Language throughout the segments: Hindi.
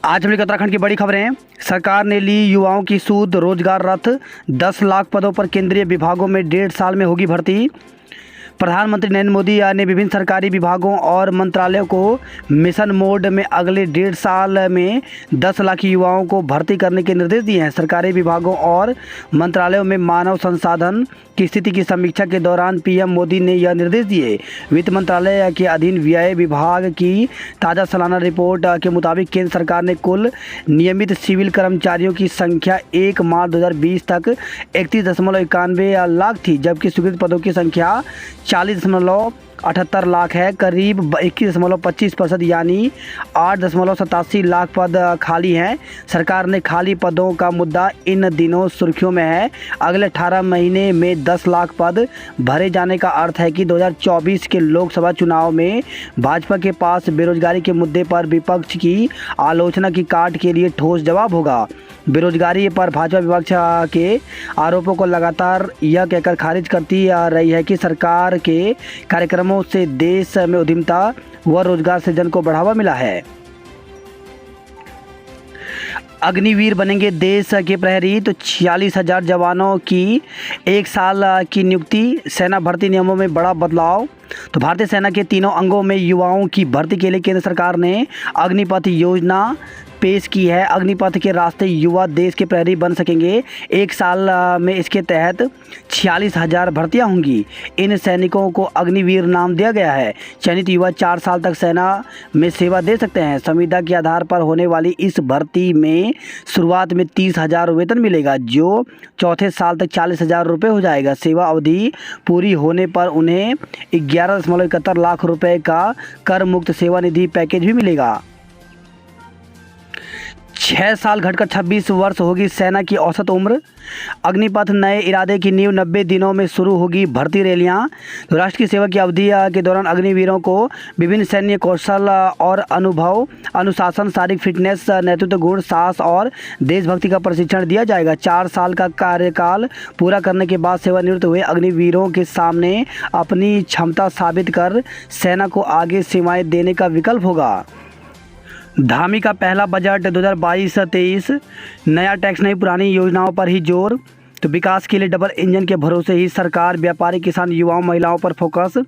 आज हम लोग उत्तराखंड की बड़ी खबरें। सरकार ने ली युवाओं की सूद रोजगार रथ। 10 लाख पदों पर केंद्रीय विभागों में 1.5 साल में होगी भर्ती। प्रधानमंत्री नरेंद्र मोदी ने विभिन्न सरकारी विभागों और मंत्रालयों को मिशन मोड में अगले 1.5 साल में 10 लाख युवाओं को भर्ती करने के निर्देश दिए हैं। सरकारी विभागों और मंत्रालयों में मानव संसाधन की स्थिति की समीक्षा के दौरान पीएम मोदी ने यह निर्देश दिए। वित्त मंत्रालय के अधीन व्यय विभाग की ताज़ा सालाना रिपोर्ट के मुताबिक केंद्र सरकार ने कुल नियमित सिविल कर्मचारियों की संख्या 1 मार्च 2020 तक 31.91 लाख थी, जबकि स्वीकृत पदों की संख्या 40.78 लाख है। करीब 21.25% यानी 8.87 लाख पद खाली हैं। सरकार ने खाली पदों का मुद्दा इन दिनों सुर्खियों में है। अगले 18 महीने में 10 लाख पद भरे जाने का अर्थ है कि 2024 के लोकसभा चुनाव में भाजपा के पास बेरोजगारी के मुद्दे पर विपक्ष की आलोचना की काट के लिए ठोस जवाब होगा। बेरोजगारी पर भाजपा विपक्ष के आरोपों को लगातार यह कहकर खारिज करती आ रही है कि सरकार के कार्यक्रमों से देश में उद्यमिता व रोजगार सृजन को बढ़ावा मिला है। अग्निवीर बनेंगे देश के प्रहरी, तो 46,000 जवानों की 1 साल की नियुक्ति। सेना भर्ती नियमों में बड़ा बदलाव। तो भारतीय सेना के तीनों अंगों में युवाओं की भर्ती के लिए केंद्र सरकार ने अग्निपथ योजना पेश की है। अग्निपथ के रास्ते युवा देश के प्रहरी बन सकेंगे। 1 साल में इसके तहत 46,000 भर्तियां होंगी। इन सैनिकों को अग्निवीर नाम दिया गया है। चयनित युवा 4 साल तक सेना में सेवा दे सकते हैं। संविदा के आधार पर होने वाली इस भर्ती में शुरुआत में 30,000 वेतन मिलेगा, जो चौथे साल तक 40,000 रुपये हो जाएगा। सेवा अवधि पूरी होने पर उन्हें 11.71 लाख रुपए का कर मुक्त सेवा निधि पैकेज भी मिलेगा। 6 साल घटकर 26 वर्ष होगी सेना की औसत उम्र। अग्निपथ नए इरादे की नींव। 90 दिनों में शुरू होगी भर्ती रैलियां। तो राष्ट्र की सेवा की अवधि के दौरान अग्निवीरों को विभिन्न सैन्य कौशल और अनुभव, अनुशासन, शारीरिक फिटनेस, नेतृत्व गुण, साहस और देशभक्ति का प्रशिक्षण दिया जाएगा। 4 साल का कार्यकाल पूरा करने के बाद सेवानिवृत्त हुए अग्निवीरों के सामने अपनी क्षमता साबित कर सेना को आगे सेवाएं देने का विकल्प होगा। धामी का पहला बजट 2022-23। नया टैक्स नहीं, पुरानी योजनाओं पर ही जोर। तो विकास के लिए डबल इंजन के भरोसे ही सरकार, व्यापारी, किसान, युवाओं, महिलाओं पर फोकस।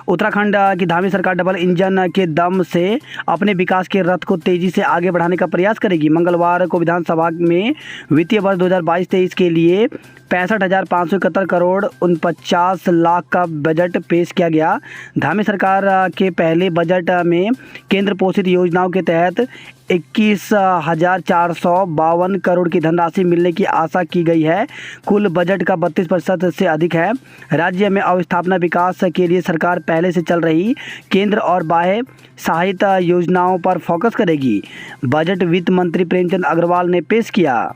उत्तराखंड की धामी सरकार डबल इंजन के दम से अपने विकास के रथ को तेजी से आगे बढ़ाने का प्रयास करेगी। मंगलवार को विधानसभा में वित्तीय वर्ष 2022-23 के लिए 65,571 करोड़ 49 लाख का बजट पेश किया गया। धामी सरकार के पहले बजट में केंद्र पोषित योजनाओं के तहत 21,452 करोड़ की धनराशि मिलने की आशा की गई है। कुल बजट का 32% से अधिक है। राज्य में अवस्थापना विकास के लिए सरकार पहले से चल रही केंद्र और बाह्य सहायता योजनाओं पर फोकस करेगी। बजट वित्त मंत्री प्रेमचंद अग्रवाल ने पेश किया।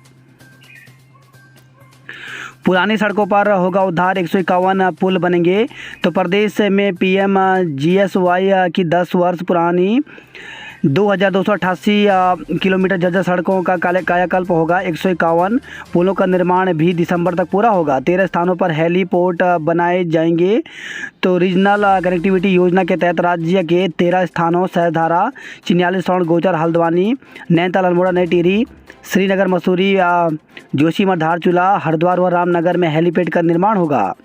पुरानी सड़कों पर होगा उद्धार। 151 पुल बनेंगे। तो प्रदेश में PMGSY की 10 वर्ष पुरानी 2,288 किलोमीटर जर्जर सड़कों का कायाकल्प होगा। 151 पुलों का निर्माण भी दिसंबर तक पूरा होगा। 13 स्थानों पर हेलीपोर्ट बनाए जाएंगे। तो रीजनल कनेक्टिविटी योजना के तहत राज्य के 13 स्थानों सहधारा, चिन्याली, स्वर्ण गोचर, हल्द्वानी, नैनीताल, अल्मोड़ा, नई टिहरी, श्रीनगर, मसूरी, जोशीमठ, धारचूला, हरिद्वार व रामनगर में हेलीपैड का निर्माण होगा।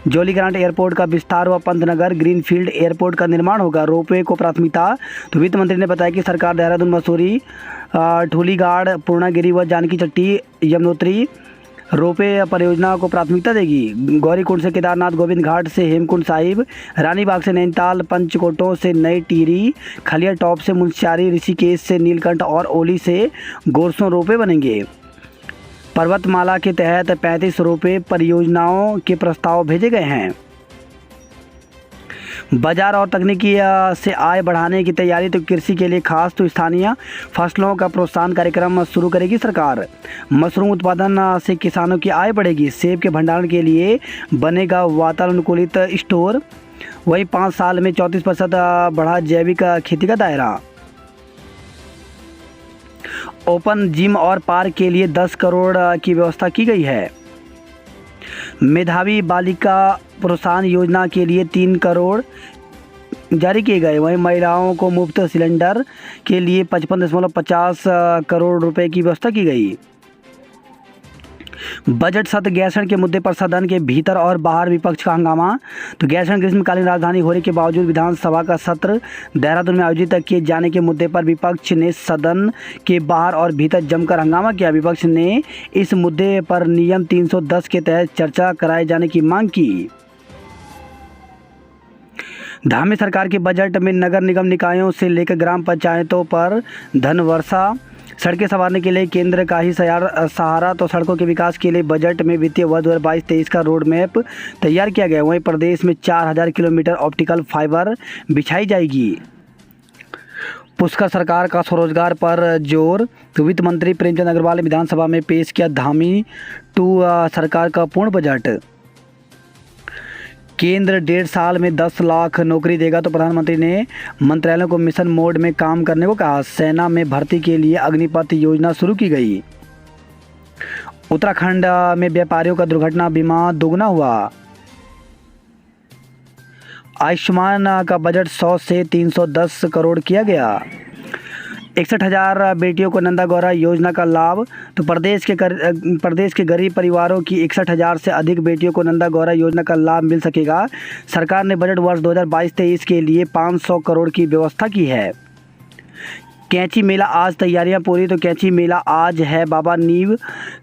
जोलीग्रांट एयरपोर्ट का विस्तार व पंतनगर ग्रीनफील्ड एयरपोर्ट का निर्माण होगा। रोपवे को प्राथमिकता। तो वित्त मंत्री ने बताया कि सरकार देहरादून, मसूरी, ठूलीगाड़, पूर्णागिरी व जानकी चट्टी, यमुनोत्री रोपवे परियोजना को प्राथमिकता देगी। गौरीकुंड से केदारनाथ, गोविंद घाट से हेमकुंड साहिब, रानीबाग से नैनीताल, पंचकोटों से नई टिहरी, खलिया टॉप से मुंशियारी, ऋषिकेश से नीलकंठ और ओली से गोरसों रोपवे बनेंगे। पर्वतमाला के तहत 35 रोपवे परियोजनाओं के प्रस्ताव भेजे गए हैं। बाजार और तकनीकी से आय बढ़ाने की तैयारी। तो कृषि के लिए खास तो स्थानीय फसलों का प्रोत्साहन कार्यक्रम शुरू करेगी सरकार। मशरूम उत्पादन से किसानों की आय बढ़ेगी। सेब के भंडारण के लिए बनेगा वातानुकूलित स्टोर। वही 5 साल में 34% बढ़ा जैविक खेती का दायरा। ओपन जिम और पार्क के लिए 10 करोड़ की व्यवस्था की गई है। मेधावी बालिका प्रोत्साहन योजना के लिए 3 करोड़ जारी किए गए। वहीं महिलाओं को मुफ्त सिलेंडर के लिए 55.50 करोड़ रुपए की व्यवस्था की गई। बजट सत्र गैरसैंण के मुद्दे पर सदन के भीतर और बाहर विपक्ष का हंगामा। तो गैरसैंण ग्रीष्मकालीन राजधानी होने के बावजूद विधानसभा का सत्र देहरादून में आयोजित किए जाने के मुद्दे पर विपक्ष ने सदन के बाहर और भीतर जमकर हंगामा किया। विपक्ष ने इस मुद्दे पर नियम 310 के तहत चर्चा कराए जाने की मांग की। धामी सरकार के बजट में नगर निगम निकायों से लेकर ग्राम पंचायतों पर धन वर्षा। सड़कें संवारने के लिए केंद्र का ही सहारा। तो सड़कों के विकास के लिए बजट में वित्तीय वर्ष 2022-23 का रोड मैप तैयार किया गया। वहीं प्रदेश में 4000 किलोमीटर ऑप्टिकल फाइबर बिछाई जाएगी। पुष्कर सरकार का स्वरोजगार पर जोर। तो वित्त मंत्री प्रेमचंद अग्रवाल ने विधानसभा में पेश किया धामी 2 सरकार का पूर्ण बजट। केंद्र 1.5 साल में 10 लाख नौकरी देगा। तो प्रधानमंत्री ने मंत्रालयों को मिशन मोड में काम करने को कहा। सेना में भर्ती के लिए अग्निपथ योजना शुरू की गई। उत्तराखंड में व्यापारियों का दुर्घटना बीमा दोगुना हुआ। आयुष्मान का बजट 100 से 310 करोड़ किया गया। 61,000 बेटियों को नंदा गौरा योजना का लाभ। तो प्रदेश के गरीब परिवारों की 61,000 से अधिक बेटियों को नंदा गौरा योजना का लाभ मिल सकेगा। सरकार ने बजट वर्ष 2022-23 के लिए 500 करोड़ की व्यवस्था की है। कैंची मेला आज तैयारियां पूरी। तो कैंची मेला आज है। बाबा नीव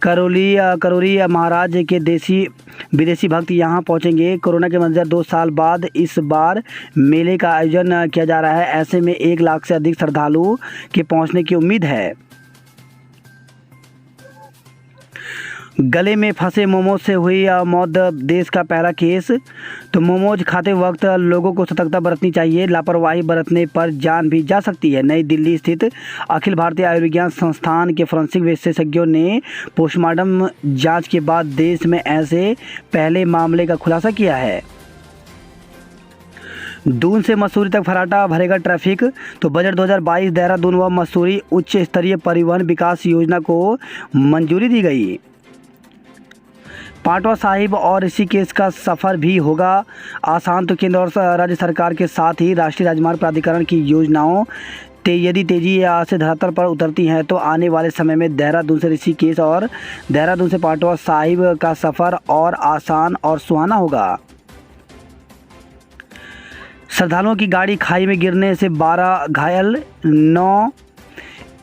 करोरी महाराज के देसी विदेशी भक्त यहां पहुंचेंगे। कोरोना के मंजर 2 साल बाद इस बार मेले का आयोजन किया जा रहा है। ऐसे में 1 लाख से अधिक श्रद्धालु के पहुंचने की उम्मीद है। गले में फंसे मोमोज से हुई मौत, देश का पहला केस। तो मोमोज खाते वक्त लोगों को सतर्कता बरतनी चाहिए। लापरवाही बरतने पर जान भी जा सकती है। नई दिल्ली स्थित अखिल भारतीय आयुर्विज्ञान संस्थान के फोरेंसिक विशेषज्ञों ने पोस्टमार्टम जांच के बाद देश में ऐसे पहले मामले का खुलासा किया है। दून से मसूरी तक फराटा भरेगा ट्रैफिक। तो बजट 2022 देहरादून व मसूरी उच्च स्तरीय परिवहन विकास योजना को मंजूरी दी गई। पांटवा साहिब और ऋषिकेश का सफ़र भी होगा आसान। तो केंद्र और राज्य सरकार के साथ ही राष्ट्रीय राजमार्ग प्राधिकरण की योजनाओं यदि तेजी से धरातल पर उतरती हैं तो आने वाले समय में देहरादून से ऋषिकेश और देहरादून से पांटवा साहिब का सफ़र और आसान और सुहाना होगा। श्रद्धालुओं की गाड़ी खाई में गिरने से 12 घायल, 9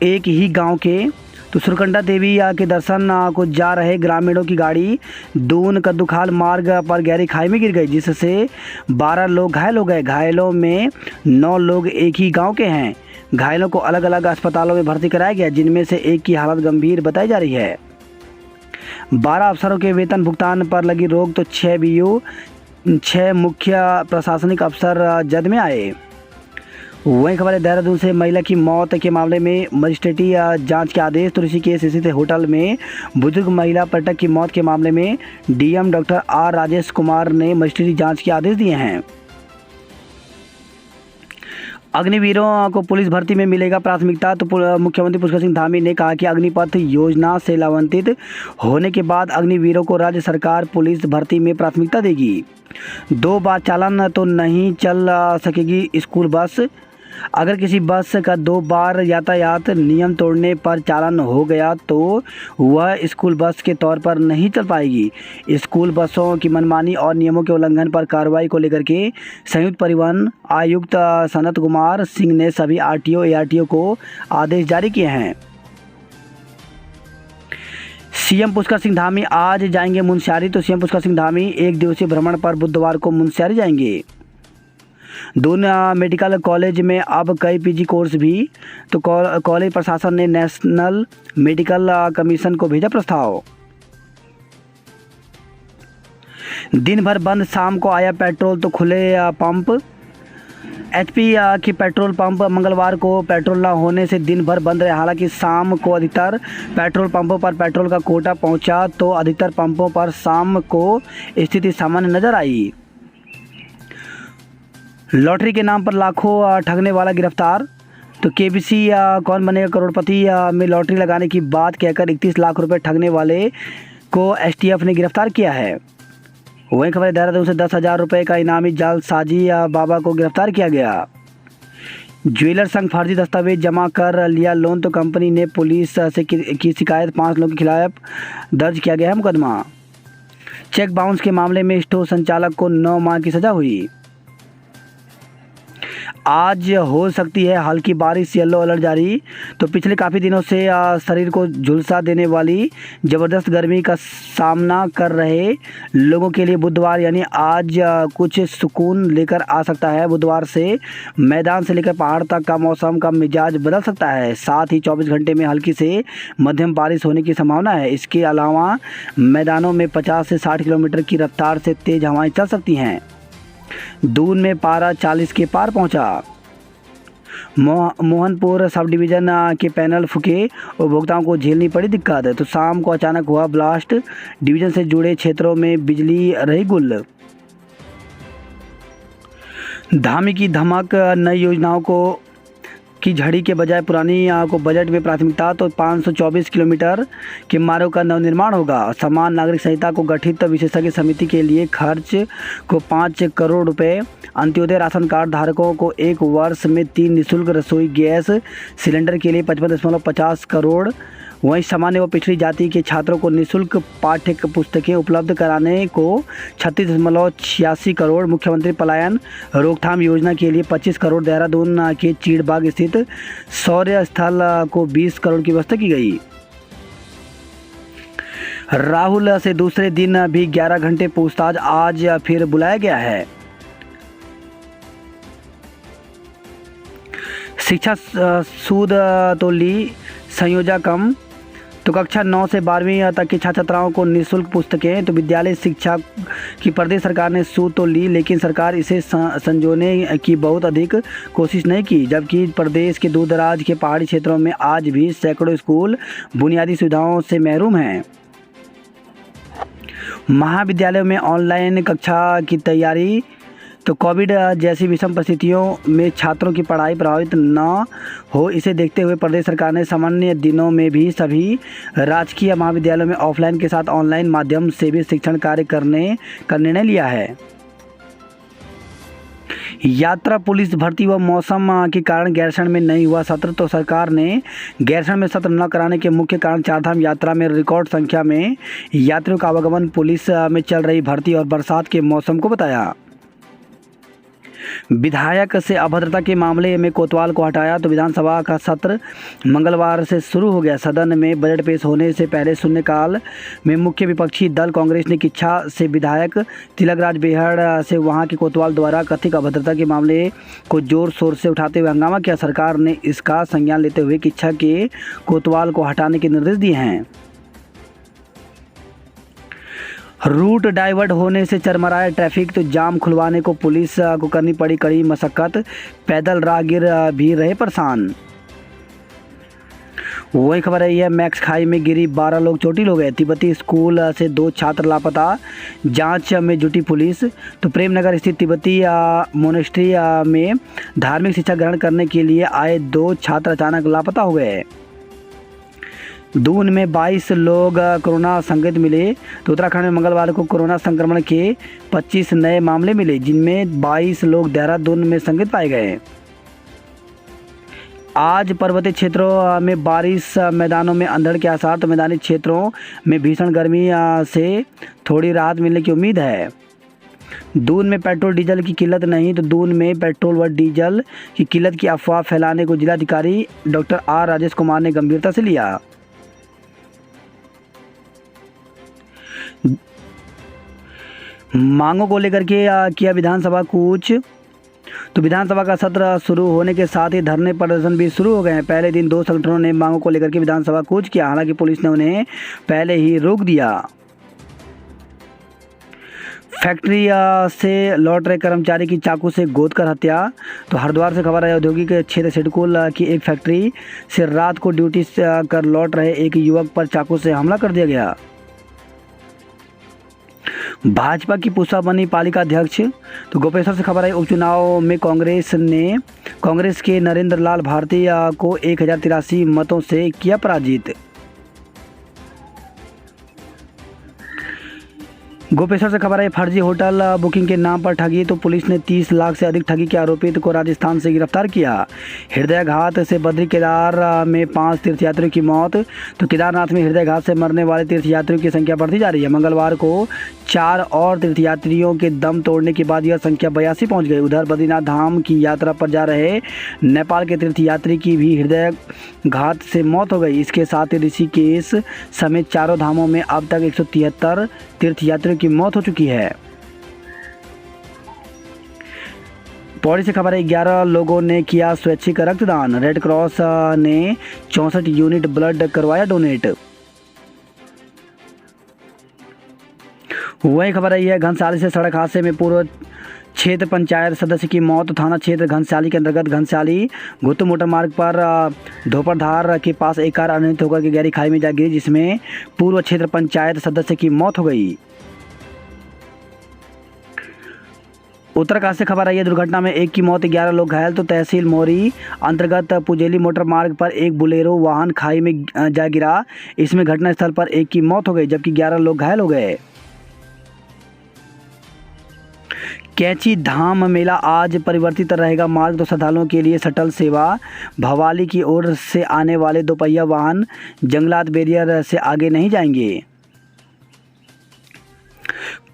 एक ही गांव के। तो सुरकंडा देवी के दर्शन को जा रहे ग्रामीणों की गाड़ी दून कद्दूखाल मार्ग पर गहरी खाई में गिर गई, जिससे 12 लोग घायल हो गए। घायलों में 9 लोग एक ही गांव के हैं। घायलों को अलग अलग अस्पतालों में भर्ती कराया गया, जिनमें से एक की हालत गंभीर बताई जा रही है। 12 अफसरों के वेतन भुगतान पर लगी रोक। तो 6 बीओ 6 मुख्य प्रशासनिक अफसर जद में आए। वहीं खबर है देहरादून से महिला की मौत के मामले में मजिस्ट्रेटी जांच के आदेश। तो ऋषिकेश स्थित होटल में बुजुर्ग महिला पर्यटक की मौत के मामले में DM doctor R Rajesh Kumar ने मजिस्ट्रेटी जांच के आदेश दिए हैं। अग्निवीरों को पुलिस भर्ती में मिलेगा प्राथमिकता। तो मुख्यमंत्री पुष्कर सिंह धामी ने कहा कि अग्निपथ योजना से लाभान्वित होने के बाद अग्निवीरों को राज्य सरकार पुलिस भर्ती में प्राथमिकता देगी। 2 बार चालान तो नहीं चल सकेगी स्कूल बस। अगर किसी बस का 2 बार यातायात नियम तोड़ने पर चालान हो गया तो वह स्कूल बस के तौर पर नहीं चल पाएगी। स्कूल बसों की मनमानी और नियमों के उल्लंघन पर कार्रवाई को लेकर के संयुक्त परिवहन आयुक्त सनत कुमार सिंह ने सभी आरटीओ एआरटीओ को आदेश जारी किए हैं। सीएम पुष्कर सिंह धामी आज जाएंगे मुनस्यारी। तो सीएम पुष्कर सिंह धामी 1 दिवसीय भ्रमण पर बुधवार को मुनस्यारी जाएंगे। दून मेडिकल कॉलेज में अब कई पीजी कोर्स भी। तो कॉलेज प्रशासन ने नेशनल मेडिकल कमीशन को भेजा प्रस्ताव। दिन भर बंद, शाम को आया पेट्रोल तो खुले पंप। एचपी की पेट्रोल पंप मंगलवार को पेट्रोल न होने से दिन भर बंद रहे। हालांकि शाम को अधिकतर पेट्रोल पंपों पर पेट्रोल का कोटा पहुंचा तो अधिकतर पंपों पर शाम को स्थिति सामान्य नजर आई। लॉटरी के नाम पर लाखों ठगने वाला गिरफ्तार। तो केबीसी कौन बनेगा करोड़पति में लॉटरी लगाने की बात कहकर 31 लाख रुपए ठगने वाले को एसटीएफ ने गिरफ्तार किया है। वहीं खबर है देहरादून से 10,000 रुपये का इनामी जालसाजी बाबा को गिरफ्तार किया गया। ज्वेलर संघ फर्जी दस्तावेज जमा कर लिया लोन तो कंपनी ने पुलिस से की शिकायत, 5 लोगों के खिलाफ दर्ज किया गया है मुकदमा। चेक बाउंस के मामले में स्टोर संचालक को 9 माह की सजा हुई। आज हो सकती है हल्की बारिश, येलो अलर्ट जारी। तो पिछले काफ़ी दिनों से शरीर को झुलसा देने वाली ज़बरदस्त गर्मी का सामना कर रहे लोगों के लिए बुधवार यानी आज कुछ सुकून लेकर आ सकता है। बुधवार से मैदान से लेकर पहाड़ तक का मौसम का मिजाज बदल सकता है। साथ ही 24 घंटे में हल्की से मध्यम बारिश होने की संभावना है। इसके अलावा मैदानों में 50 से 60 किलोमीटर की रफ्तार से तेज़ हवाएं चल सकती हैं। दून में पारा 40 के पार पहुंचा। मोहनपुर सब डिवीज़न के पैनल फूके, उपभोक्ताओं को झेलनी पड़ी दिक्कत। तो शाम को अचानक हुआ ब्लास्ट, डिवीज़न से जुड़े क्षेत्रों में बिजली रही गुल। धामी की धमक, नई योजनाओं को की झड़ी के बजाय पुरानी को बजट में प्राथमिकता। तो 524 किलोमीटर के मार्गों का नवनिर्माण होगा। समान नागरिक संहिता को गठित विशेषज्ञ समिति के लिए खर्च को 5 करोड़ रुपए। अंत्योदय राशन कार्ड धारकों को 1 वर्ष में 3 निःशुल्क रसोई गैस सिलेंडर के लिए 55.50 करोड़। वहीं सामान्य व पिछड़ी जाति के छात्रों को निःशुल्क पाठ्य पुस्तकें उपलब्ध कराने को 36.86 करोड़। मुख्यमंत्री पलायन रोकथाम योजना के लिए 25 करोड़। देहरादून के चीड़बाग स्थित सौर्य स्थल को 20 करोड़ की व्यवस्था की गई। राहुल से दूसरे दिन भी 11 घंटे पूछताछ, आज फिर बुलाया गया है। शिक्षा सूद तो ली, संयोजक कम। तो कक्षा 9 से 12वीं तक की छात्र छात्राओं को निःशुल्क पुस्तकें। तो विद्यालय शिक्षा की प्रदेश सरकार ने सूद तो ली, लेकिन सरकार इसे संजोने की बहुत अधिक कोशिश नहीं की। जबकि प्रदेश के दूर दराज के पहाड़ी क्षेत्रों में आज भी सैकड़ों स्कूल बुनियादी सुविधाओं से महरूम हैं। महाविद्यालयों में ऑनलाइन कक्षा की तैयारी। तो कोविड जैसी विषम परिस्थितियों में छात्रों की पढ़ाई प्रभावित न हो, इसे देखते हुए प्रदेश सरकार ने सामान्य दिनों में भी सभी राजकीय महाविद्यालयों में ऑफलाइन के साथ ऑनलाइन माध्यम से भी शिक्षण कार्य करने का निर्णय लिया है। यात्रा पुलिस भर्ती व मौसम के कारण गैरसैंण में नहीं हुआ सत्र। तो सरकार ने गैरसैंण में सत्र न कराने के मुख्य कारण चारधाम यात्रा में रिकॉर्ड संख्या में यात्रियों का आवागमन, पुलिस में चल रही भर्ती और बरसात के मौसम को बताया। विधायक से अभद्रता के मामले में कोतवाल को हटाया। तो विधानसभा का सत्र मंगलवार से शुरू हो गया। सदन में बजट पेश होने से पहले शून्यकाल में मुख्य विपक्षी दल कांग्रेस ने किच्छा से विधायक तिलकराज बेहड़ से वहां के कोतवाल द्वारा कथित अभद्रता के मामले को जोर शोर से उठाते हुए हंगामा किया। सरकार ने इसका संज्ञान लेते हुए किच्छा के कोतवाल को हटाने के निर्देश दिए हैं। रूट डाइवर्ट होने से चरमराया ट्रैफिक। तो जाम खुलवाने को पुलिस को करनी पड़ी कड़ी मशक्कत, पैदल राहगीर भी रहे परेशान। वही खबर है यह मैक्स खाई में गिरी 12 लोग चोटिल हो गए। तिब्बती स्कूल से 2 छात्र लापता, जांच में जुटी पुलिस। तो प्रेमनगर स्थित तिब्बती मोनेस्ट्री में धार्मिक शिक्षा ग्रहण करने के लिए आए 2 छात्र अचानक लापता हो गए। दून में 22 लोग कोरोना संक्रमित मिले। तो उत्तराखंड में मंगलवार को कोरोना संक्रमण के 25 नए मामले मिले, जिनमें 22 लोग देहरादून में संक्रमित पाए गए। आज पर्वतीय क्षेत्रों में बारिश, मैदानों में अंधड़ के आसार। तो मैदानी क्षेत्रों में भीषण गर्मी से थोड़ी राहत मिलने की उम्मीद है। दून में पेट्रोल डीजल की किल्लत नहीं। तो दून में पेट्रोल व डीजल की किल्लत की अफवाह फैलाने को जिलाधिकारी डॉक्टर आर राजेश कुमार ने गंभीरता से लिया। मांगों को लेकर के किया विधानसभा कूच। तो विधानसभा का सत्र शुरू होने के साथ ही धरने प्रदर्शन भी शुरू हो गए हैं। पहले दिन 2 संगठनों ने मांगों को लेकर के विधानसभा कूच किया, हालांकि पुलिस ने उन्हें पहले ही रोक दिया। फैक्ट्री से लौट रहे कर्मचारी की चाकू से गोदकर हत्या। तो हरिद्वार से खबर है औद्योगिक क्षेत्र सिडकुल की एक फैक्ट्री से रात को ड्यूटी कर लौट रहे एक युवक पर चाकू से हमला कर दिया गया। भाजपा की पूसा बनी पालिका अध्यक्ष। तो गोपेश्वर से खबर है उपचुनाव में कांग्रेस के नरेंद्र लाल भारती को 1083 मतों से किया पराजित। गोपेश्वर से खबर है, फर्जी होटल बुकिंग के नाम पर ठगी, तो पुलिस ने 30 लाख से अधिक ठगी के आरोपित को राजस्थान से गिरफ्तार किया। हृदयाघात से बद्री केदार में 5 तीर्थयात्रियों की मौत। तो केदारनाथ में हृदयाघात से मरने वाले तीर्थयात्रियों की संख्या बढ़ती जा रही है। मंगलवार को 4 और तीर्थयात्रियों के दम तोड़ने के बाद यह संख्या 82 पहुँच गई। उधर बद्रीनाथ धाम की यात्रा पर जा रहे नेपाल के तीर्थयात्री की भी हृदयाघात से मौत हो गई। इसके साथ ही ऋषिकेश समेत चारों धामों में अब तक 173 तीर्थयात्रियों की मौत हो चुकी है। पौड़ी से खबर है, 11 लोगों ने किया स्वैच्छिक रक्तदान। रेड क्रॉस ने 64 यूनिट ब्लड करवाया डोनेट। वही खबर है, यह घनसाली से सड़क हादसे में पूर्व क्षेत्र पंचायत सदस्य की मौत। थाना क्षेत्र घनसाली के अंतर्गत घनसाली गुत्तू मोटर मार्ग पर धोपरधार के पास एक कार अनियंत्रित होकर के गहरी खाई में जा गिरी, जिसमें पूर्व क्षेत्र पंचायत सदस्य की मौत हो गई। उत्तरकाशी से खबर आई है, दुर्घटना में 1 की मौत, 11 लोग घायल। तो तहसील मोरी अंतर्गत पुजेली मोटर मार्ग पर एक बुलेरो वाहन खाई में जा गिरा। इसमें घटनास्थल पर 1 की मौत हो गई, जबकि 11 लोग घायल हो गए। कैंची धाम मेला आज परिवर्तित रहेगा मार्ग, तो श्रद्धालुओं के लिए शटल सेवा। भवाली की ओर से आने वाले दोपहिया वाहन जंगलात बैरियर से आगे नहीं जाएंगे।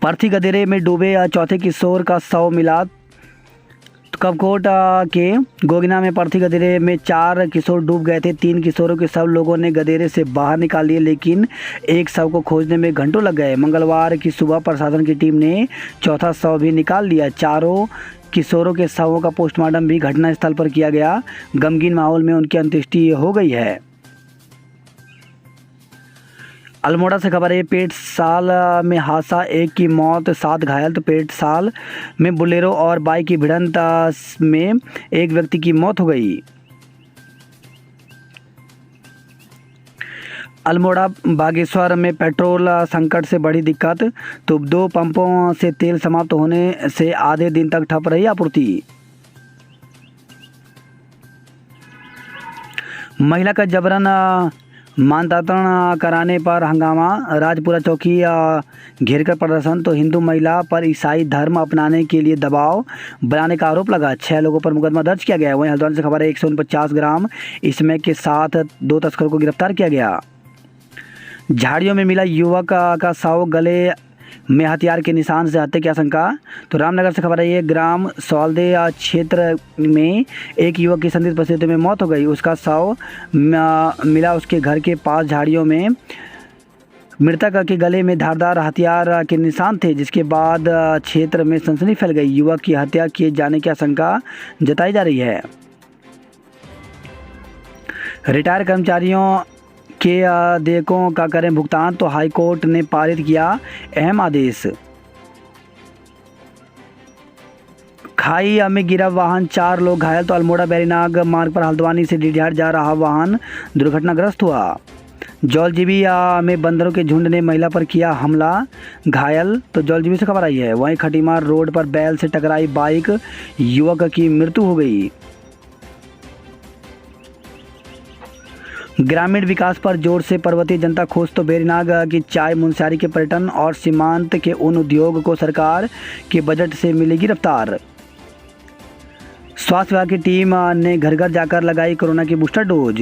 पर्थी गदेरे में डूबे 4थे किशोर का शव मिला। कपकोट के गोगिना में पर्थी गदेरे में 4 किशोर डूब गए थे। 3 किशोरों के शव लोगों ने गदेरे से बाहर निकाल लिए, लेकिन एक शव को खोजने में घंटों लग गए। मंगलवार की सुबह प्रशासन की टीम ने 4था शव भी निकाल लिया। चारों किशोरों के शवों का पोस्टमार्टम भी घटनास्थल पर किया गया। गमगीन माहौल में उनकी अंत्येष्टि हो गई है। अल्मोड़ा से खबर है, पेटसाल में हादसा, 1 की मौत 7 घायल। तो पेटसाल में बुलेरो और बाइक की भिड़ंत में 1 व्यक्ति की मौत हो गई। अल्मोड़ा बागेश्वर में पेट्रोल संकट से बड़ी दिक्कत। तो 2 पंपों से तेल समाप्त होने से आधे दिन तक ठप रही आपूर्ति। महिला का जबरन मानतांतरण कराने पर हंगामा, राजपुरा चौकी घेरकर प्रदर्शन। तो हिंदू महिला पर ईसाई धर्म अपनाने के लिए दबाव बनाने का आरोप लगा। 6 लोगों पर मुकदमा दर्ज किया गया। वहीं हल्द्वानी से खबर है, 149 ग्राम स्मैक के साथ 2 तस्करों को गिरफ्तार किया गया। झाड़ियों में मिला युवक का शव, गले में हथियार के निशान से हत्या की आशंका। तो रामनगर से खबर है, ये ग्राम सौलदे क्षेत्र में एक युवक की संदिग्ध परिस्थिति में मौत हो गई। उसका शव मिला उसके घर के पास झाड़ियों में। मृतक के गले में धारदार हथियार के निशान थे, जिसके बाद क्षेत्र में सनसनी फैल गई। युवक की हत्या किए जाने की आशंका जताई जा रही है। रिटायर कर्मचारियों के देयकों का करें भुगतान। तो हाईकोर्ट ने पारित किया अहम आदेश। खाई में गिरा वाहन, 4 लोग घायल। तो अल्मोड़ा बैरीनाग मार्ग पर हल्द्वानी से डीडीहाट जा रहा वाहन दुर्घटनाग्रस्त हुआ। जौलजीबी में बंदरों के झुंड ने महिला पर किया हमला, घायल। तो जौलजीबी से खबर आई है, वहीं खटीमार रोड पर बैल से टकराई बाइक, युवक की मृत्यु हो गई। ग्रामीण विकास पर जोर से पर्वतीय जनता खुश। तो बैरीनाग की चाय मुनस्यारी के पर्यटन और सीमांत के उन उद्योग को सरकार के बजट से मिलेगी रफ्तार। स्वास्थ्य विभाग की टीम ने घर घर जाकर लगाई कोरोना की बूस्टर डोज।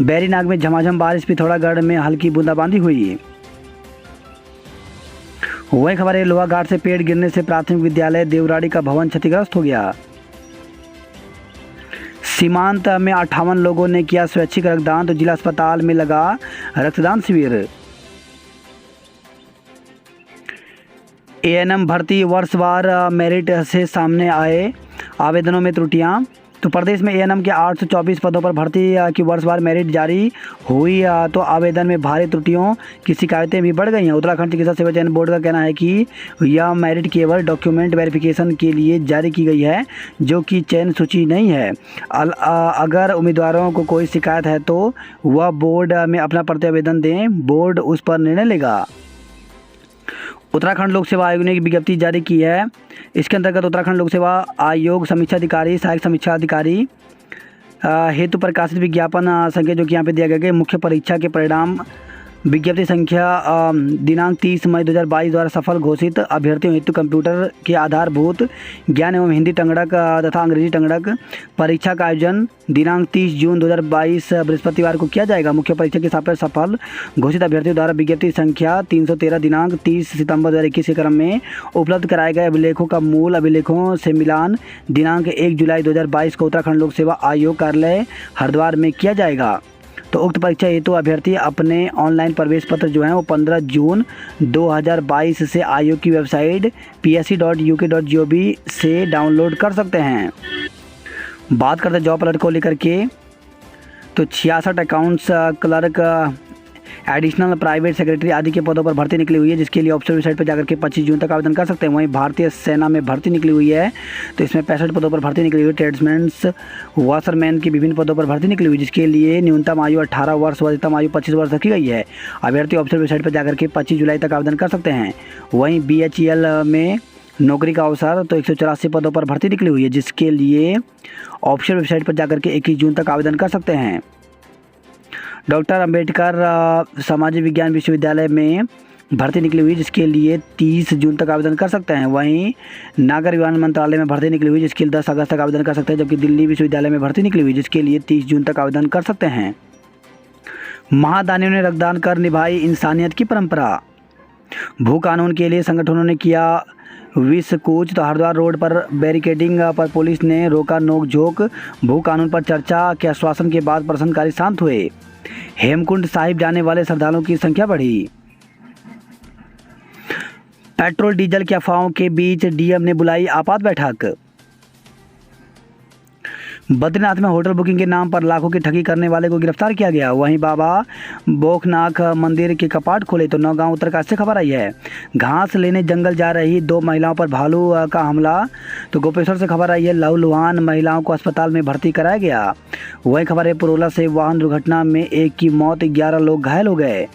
बैरीनाग में झमाझम बारिश, पिथौरागढ़ में हल्की बूंदाबांदी हुई। वही खबर है, लोहाघाट से पेड़ गिरने से प्राथमिक विद्यालय देवराड़ी का भवन क्षतिग्रस्त हो गया। सीमांत में 58 लोगों ने किया स्वैच्छिक रक्तदान। तो जिला अस्पताल में लगा रक्तदान शिविर। एएनएम भर्ती वर्षवार मेरिट से सामने आए आवेदनों में त्रुटियां। तो प्रदेश में एएनएम के 824 पदों पर भर्ती की वर्षवार मेरिट जारी हुई। तो आवेदन में भारी त्रुटियों की शिकायतें भी बढ़ गई हैं। उत्तराखंड चिकित्सा सेवा चयन बोर्ड का कहना है कि यह मेरिट केवल डॉक्यूमेंट वेरिफिकेशन के लिए जारी की गई है, जो कि चयन सूची नहीं है। अगर उम्मीदवारों को कोई शिकायत है तो वह बोर्ड में अपना प्रत्यावेदन दें, बोर्ड उस पर निर्णय लेगा। उत्तराखंड लोक सेवा आयोग ने एक विज्ञप्ति जारी की है। इसके अंतर्गत उत्तराखंड लोक सेवा आयोग समीक्षा अधिकारी, सहायक समीक्षा अधिकारी हेतु प्रकाशित विज्ञापन संख्या जो कि यहाँ पे दिया गया है, मुख्य परीक्षा के परिणाम विज्ञप्ति संख्या दिनांक 30 मई 2022 द्वारा सफल घोषित अभ्यर्थियों हेतु कंप्यूटर के आधारभूत ज्ञान एवं हिंदी टंगड़क तथा अंग्रेजी टंगड़क परीक्षा का आयोजन दिनांक 30 जून 2022 बृहस्पतिवार को किया जाएगा। मुख्य परीक्षा के सापेक्ष सफल घोषित अभ्यर्थियों द्वारा विज्ञप्ति संख्या 313 दिनांक 30 सितंबर 2021 के क्रम में उपलब्ध कराए गए अभिलेखों का मूल अभिलेखों से मिलान दिनांक 1 जुलाई 2022 को उत्तराखंड लोक सेवा आयोग कार्यालय हरिद्वार में किया जाएगा। तो उक्त परीक्षा हेतु अभ्यर्थी अपने ऑनलाइन प्रवेश पत्र जो हैं वो 15 जून 2022 से आयोग की वेबसाइट psc.uk.gov से डाउनलोड कर सकते हैं। बात करते हैं जॉब अलर्ट को लेकर के, तो 66 accounts clerk, additional private secretary आदि के पदों पर भर्ती निकली हुई है, जिसके लिए ऑफिशियल वेबसाइट पर जाकर के 25 जून तक आवेदन कर सकते हैं। वहीं भारतीय सेना में भर्ती निकली हुई है, तो इसमें 65 पदों पर भर्ती निकली हुई है। ट्रेड्समैन्स, वाशरमैन की विभिन्न पदों पर भर्ती निकली हुई, जिसके लिए न्यूनतम आयु 18 वर्ष व अधिकतम आयु 25 वर्ष रखी गई है। अभ्यर्थी ऑफिशियल वेबसाइट पर जाकर के 25 जुलाई तक आवेदन कर सकते हैं। वहीं BHEL में नौकरी का अवसर, तो 184 पदों पर भर्ती निकली हुई है, जिसके लिए ऑफिशियल वेबसाइट पर जाकर के 21 जून तक आवेदन कर सकते हैं। डॉक्टर अंबेडकर सामाजिक विज्ञान विश्वविद्यालय में भर्ती निकली हुई, जिसके लिए 30 जून तक आवेदन कर सकते हैं। वहीं नागर विमानन मंत्रालय में भर्ती निकली हुई, जिसके लिए 10 अगस्त तक आवेदन कर सकते हैं। जबकि दिल्ली विश्वविद्यालय में भर्ती निकली हुई, जिसके लिए 30 जून तक आवेदन कर सकते हैं। महादानियों ने रक्तदान कर निभाई इंसानियत की परंपरा। भू कानून के लिए संगठनों ने किया विश्व कूच, तो हरिद्वार रोड पर बैरिकेडिंग पर पुलिस ने रोका नोक-झोंक। भू कानून पर चर्चा के आश्वासन के बाद प्रदर्शनकारी शांत हुए। हेमकुंड साहिब जाने वाले श्रद्धालुओं की संख्या बढ़ी। पेट्रोल डीजल की अफवाहों के बीच डीएम ने बुलाई आपात बैठक। बद्रीनाथ में होटल बुकिंग के नाम पर लाखों की ठगी करने वाले को गिरफ्तार किया गया। वहीं बाबा बोखनाथ मंदिर के कपाट खोले, तो नौगांव उत्तरकाशी से खबर आई है। घास लेने जंगल जा रही 2 महिलाओं पर भालू का हमला, तो गोपेश्वर से खबर आई है। लहूलुहान महिलाओं को अस्पताल में भर्ती कराया गया। वही खबर है पुरोला से वाहन दुर्घटना में 1 की मौत, 11 लोग घायल हो गए।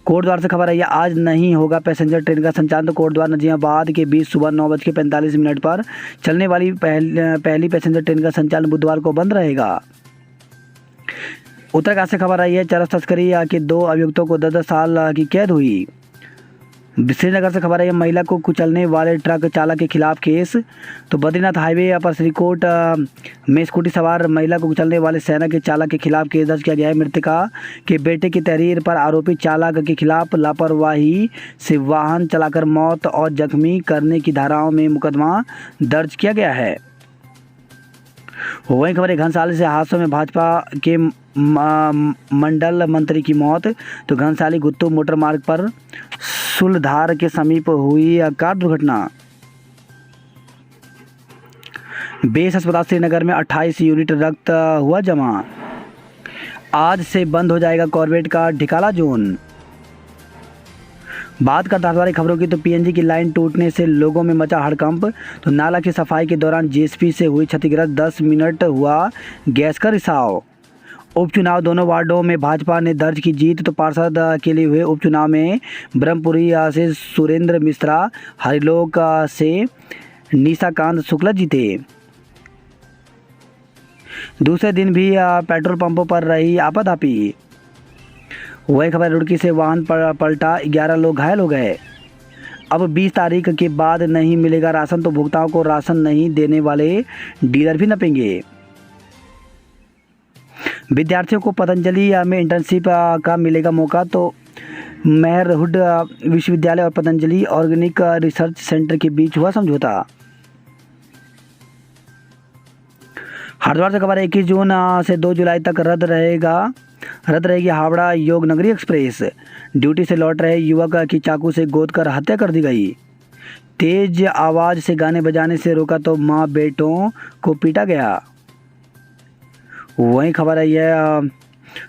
कोटद्वार से खबर आई है, आज नहीं होगा पैसेंजर ट्रेन का संचालन, तो कोटद्वार नजीमाबाद के बीच सुबह 9:45 पर चलने वाली पहली पैसेंजर ट्रेन का संचालन बुधवार को बंद रहेगा। उत्तरकाशी से खबर आई है, चरस तस्करी के 2 अभियुक्तों को 10-10 साल की कैद हुई। श्रीनगर से खबर है, महिला को कुचलने वाले ट्रक चालक के खिलाफ केस, तो बद्रीनाथ हाईवे पर श्रीकोट में स्कूटी सवार महिला को कुचलने वाले सेना के चालक के खिलाफ केस दर्ज किया गया है। मृतका के बेटे की तहरीर पर आरोपी चालक के खिलाफ लापरवाही से वाहन चलाकर मौत और जख्मी करने की धाराओं में मुकदमा दर्ज किया गया है। वहीं खबर है, घनसाली से हादसों में भाजपा के मंडल मंत्री की मौत, तो घनसाली गुत्तू मोटर मार्ग पर सुलधार के समीप हुई कार दुर्घटना। बेस अस्पताल श्रीनगर में 28 यूनिट रक्त हुआ जमा। आज से बंद हो जाएगा कॉर्बेट का ढिकाला जोन। बात करते हैं हमारी खबरों की, तो पीएनजी की लाइन टूटने से लोगों में मचा हड़कंप, तो नाला की सफाई के दौरान जेसीबी से हुई क्षतिग्रस्त, 10 मिनट हुआ गैस का रिसाव। उपचुनाव दोनों वार्डों में भाजपा ने दर्ज की जीत, तो पार्षद के लिए हुए उपचुनाव में ब्रह्मपुरी से सुरेंद्र मिश्रा, हरिलोक से निशाकांत शुक्ला जीते। दूसरे दिन भी पेट्रोल पंपों पर रही आपाधापी। वही खबर, रुड़की से वाहन पलटा, 11 लोग घायल हो गए। अब 20 तारीख के बाद नहीं मिलेगा राशन, तो भुगताओं को राशन नहीं देने वाले डीलर भी नपेंगे। विद्यार्थियों को पतंजलि में इंटर्नशिप का मिलेगा मौका, तो मेहरहुड विश्वविद्यालय और पतंजलि ऑर्गेनिक रिसर्च सेंटर के बीच हुआ समझौता। हरिद्वार से खबर है, 21 जून से 2 जुलाई तक रद्द रहेगी हावड़ा योग नगरी एक्सप्रेस। ड्यूटी से लौट रहे युवक की चाकू से गोद कर हत्या कर दी गई। तेज आवाज़ से गाने बजाने से रोका, तो माँ बेटों को पीटा गया। वहीं खबर है, यह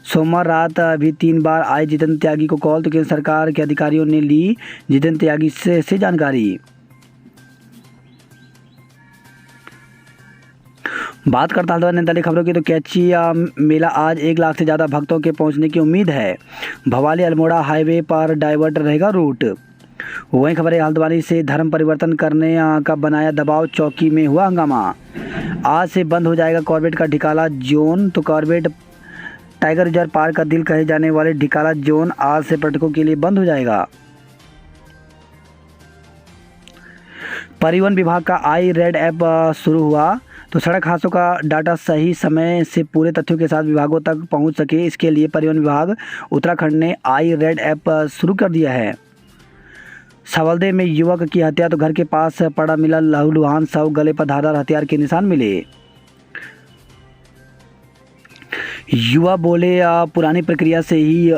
सोमवार रात भी 3 बार आए जितेंद्र त्यागी को कॉल, तो केंद्र सरकार के अधिकारियों ने ली जितेंद्र त्यागी से जानकारी। बात करता हूँ नैनीताल खबरों की, तो कैची मेला आज 1 लाख से ज़्यादा भक्तों के पहुंचने की उम्मीद है। भवाली अल्मोड़ा हाईवे पर डाइवर्ट रहेगा रूट। वहीं खबर है, हल्द्वानी से धर्म परिवर्तन करने का बनाया दबाव, चौकी में हुआ हंगामा। आज से बंद हो जाएगा कॉर्बेट का ढिकाला जोन, तो कॉर्बेट टाइगर रिजर्व पार्क का दिल कहे जाने वाले ढिकाला जोन आज से पर्यटकों के लिए बंद हो जाएगा। परिवहन विभाग का आई रेड ऐप शुरू हुआ तो सड़क हादसों का डाटा सही समय से पूरे तथ्यों के साथ विभागों तक पहुंच सके, इसके लिए परिवहन विभाग उत्तराखंड ने आई रेड ऐप शुरू कर दिया है। सवलदे में युवक की हत्या तो घर के पास पड़ा मिला लहूलुहान शव, गले पर धारदार हथियार के निशान मिले। युवा बोले पुरानी प्रक्रिया से ही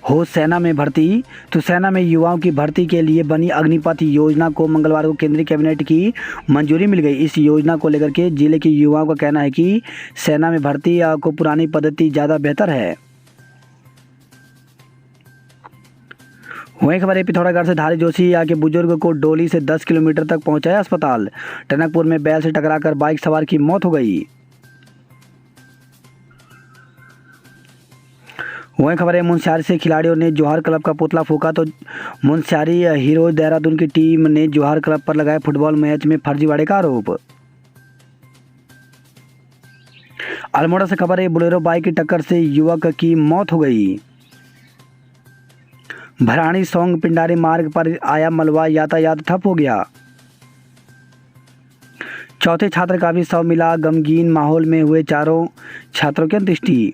हो सेना में भर्ती, तो सेना में युवाओं की भर्ती के लिए बनी अग्निपथ योजना को मंगलवार को केंद्रीय कैबिनेट की मंजूरी मिल गई। इस योजना को लेकर के जिले के युवाओं का कहना है कि सेना में भर्ती को पुरानी पद्धति ज़्यादा बेहतर है। वहीं खबर है पिथौरागढ़ से धारी जोशी के बुजुर्ग को डोली से 10 किलोमीटर तक पहुंचाया अस्पताल। टनकपुर में बैल से टकराकर बाइक सवार की मौत हो गई। वहीं खबर है मुनस्यारी से खिलाड़ियों ने जौहर क्लब का पुतला फूंका, तो मुनस्यारी हीरोज देहरादून की टीम ने जौहर क्लब पर लगाए फुटबॉल मैच में फर्जीवाड़े का आरोप। अल्मोड़ा से खबर है बोलेरो बाइक की टक्कर से युवक की मौत हो गई। भराड़ी सोंग पिंडारी मार्ग पर आया मलबा, यातायात ठप हो गया। चौथे छात्र का भी शव मिला, गमगीन माहौल में हुए चारों छात्रों की अंत्येष्टि।